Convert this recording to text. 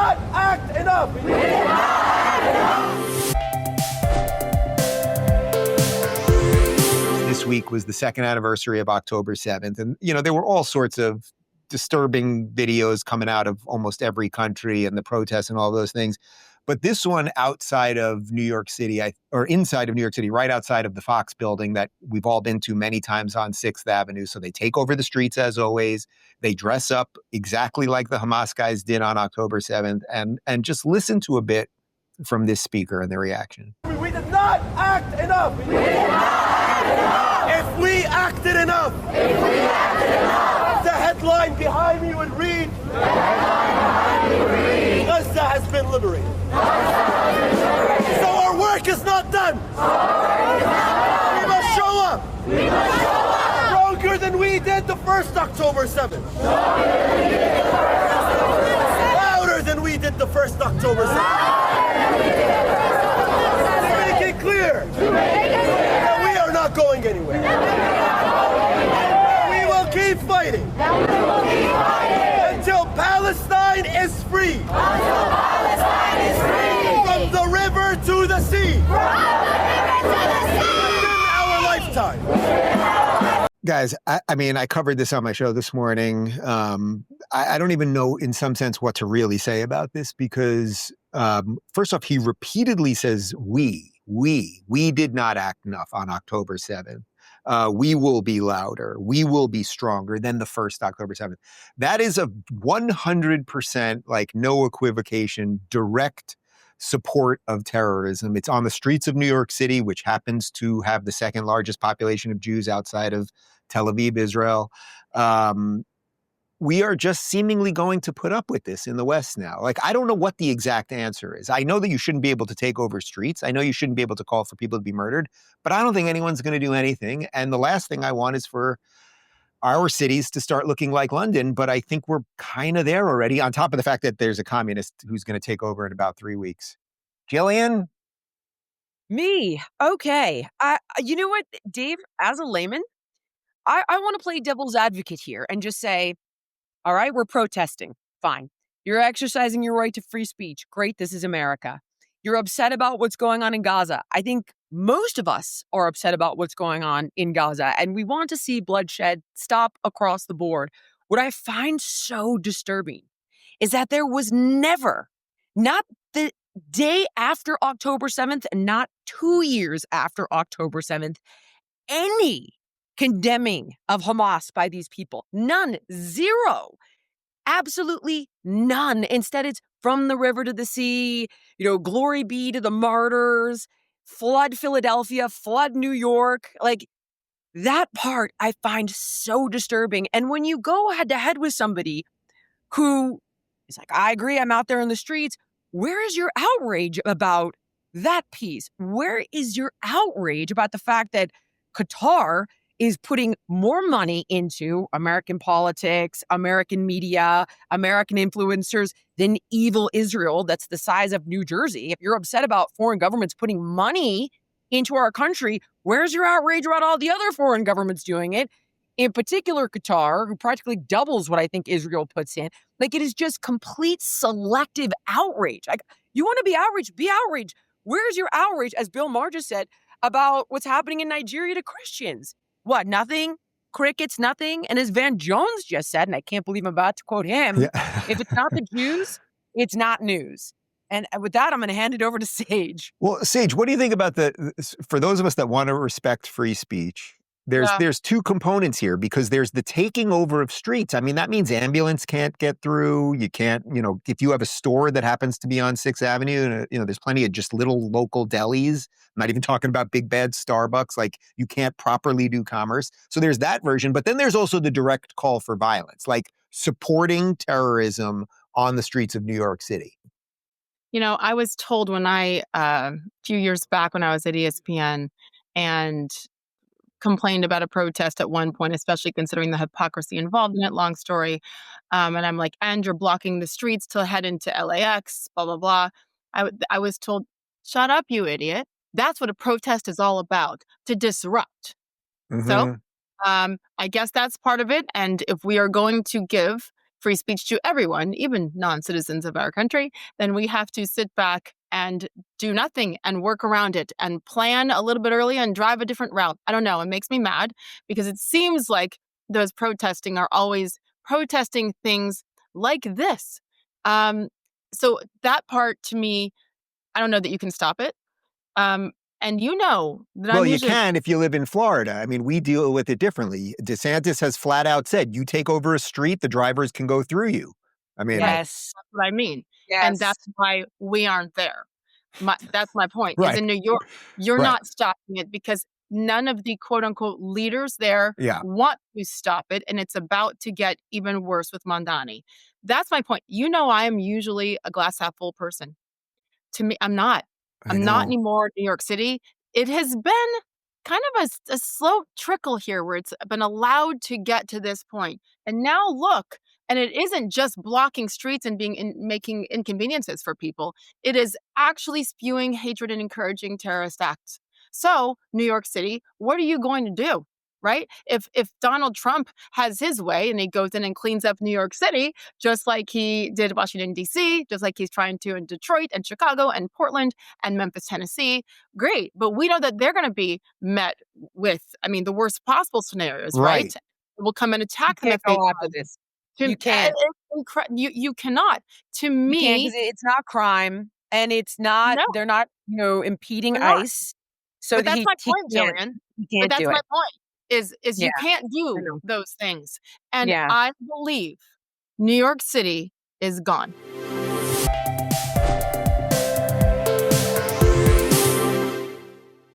not act enough. We did not act enough. This week was the second anniversary of October 7th. And, there were all sorts of disturbing videos coming out of almost every country and the protests and all those things. But this one outside of New York City, or inside of New York City, right outside of the Fox building that we've all been to many times on 6th Avenue. So they take over the streets as always. They dress up exactly like the Hamas guys did on October 7th. And just listen to a bit from this speaker and their reaction. We did not act enough. We did not act enough. If we acted enough. The headline behind me would read, Gaza has been liberated. So our work is not done. We must show up. Stronger than we did the first October 7th. Louder than we did the first October 7th. Make it clear that we are not going anywhere. We will keep fighting until Palestine is free. From the river to the sea. Within our lifetime. Guys, I covered this on my show this morning. I don't even know, in some sense, what to really say about this because, first off, he repeatedly says we did not act enough on October 7th. We will be louder. We will be stronger than the first October 7th. That is a 100%, no equivocation, direct support of terrorism. It's on the streets of New York City, which happens to have the second largest population of Jews outside of Tel Aviv, Israel. We are just seemingly going to put up with this in the West now. I don't know what the exact answer is. I know that you shouldn't be able to take over streets. I know you shouldn't be able to call for people to be murdered, but I don't think anyone's going to do anything. And the last thing I want is for our cities to start looking like London, but I think we're kind of there already, on top of the fact that there's a communist who's going to take over in about 3 weeks. Jillian? Me. Okay. You know what, Dave, as a layman, I want to play devil's advocate here and just say, all right, we're protesting. Fine. You're exercising your right to free speech. Great. This is America. You're upset about what's going on in Gaza. I think most of us are upset about what's going on in Gaza, and we want to see bloodshed stop across the board. What I find so disturbing is that there was never, not the day after October 7th and not 2 years after October 7th, any condemning of Hamas by these people. None. Zero. Absolutely none. Instead, it's from the river to the sea, glory be to the martyrs, flood Philadelphia, flood New York. That part I find so disturbing. And when you go head to head with somebody who is like, I agree, I'm out there in the streets, where is your outrage about that piece? Where is your outrage about the fact that Qatar is putting more money into American politics, American media, American influencers than evil Israel that's the size of New Jersey? If you're upset about foreign governments putting money into our country, where's your outrage about all the other foreign governments doing it? In particular, Qatar, who practically doubles what I think Israel puts in. It is just complete selective outrage. You want to be outraged? Be outraged. Where's your outrage, as Bill Maher just said, about what's happening in Nigeria to Christians? What, nothing? Crickets, nothing? And as Van Jones just said, and I can't believe I'm about to quote him, if it's not the Jews, it's not news. And with that, I'm going to hand it over to Sage. Well, Sage, what do you think about for those of us that want to respect free speech, there's two components here, because there's the taking over of streets. I mean, that means ambulance can't get through. You can't, if you have a store that happens to be on 6th Avenue, there's plenty of just little local delis. I'm not even talking about big bad Starbucks. You can't properly do commerce. So there's that version. But then there's also the direct call for violence, supporting terrorism on the streets of New York City. I was told when a few years back when I was at ESPN and complained about a protest at one point, especially considering the hypocrisy involved in it, long story. And I'm like, and you're blocking the streets to head into LAX, blah, blah, blah. I was told, shut up, you idiot. That's what a protest is all about, to disrupt. Mm-hmm. So I guess that's part of it. And if we are going to give free speech to everyone, even non-citizens of our country, then we have to sit back and do nothing and work around it and plan a little bit early and drive a different route. I don't know. It makes me mad because it seems like those protesting are always protesting things like this. So that part to me, I don't know that you can stop it. And you know that Well, I'm you usually can if you live in Florida. I mean, we deal with it differently. DeSantis has flat out said, you take over a street, the drivers can go through you. I mean, Yes. that's what I mean. Yes. And that's why we aren't there. That's my point. Is Right. in New York, you're Right. not stopping it because none of the quote unquote leaders there Yeah. want to stop it. And it's about to get even worse with Mondani. That's my point. You know, I am usually a glass half full person. To me, I'm not. I I'm not know. anymore in New York City. It has been kind of a slow trickle here where it's been allowed to get to this point. And now look, and it isn't just blocking streets and making inconveniences for people. It is actually spewing hatred and encouraging terrorist acts. So, New York City, what are you going to do? Right? If Donald Trump has his way and he goes in and cleans up New York City, just like he did Washington, D.C., just like he's trying to in Detroit and Chicago and Portland and Memphis, Tennessee, great. But we know that they're going to be met with, I mean, the worst possible scenarios, right? We'll come and attack them if they go after this. You can't. You cannot. To You me, can't because it's not crime and it's not. No. They're not, impeding They're not. ICE. So but that that's he my point, can't. Jillian. He But can't that's do my it. point. Is Yeah, you can't I do know. those things. And Yeah. I believe New York City is gone.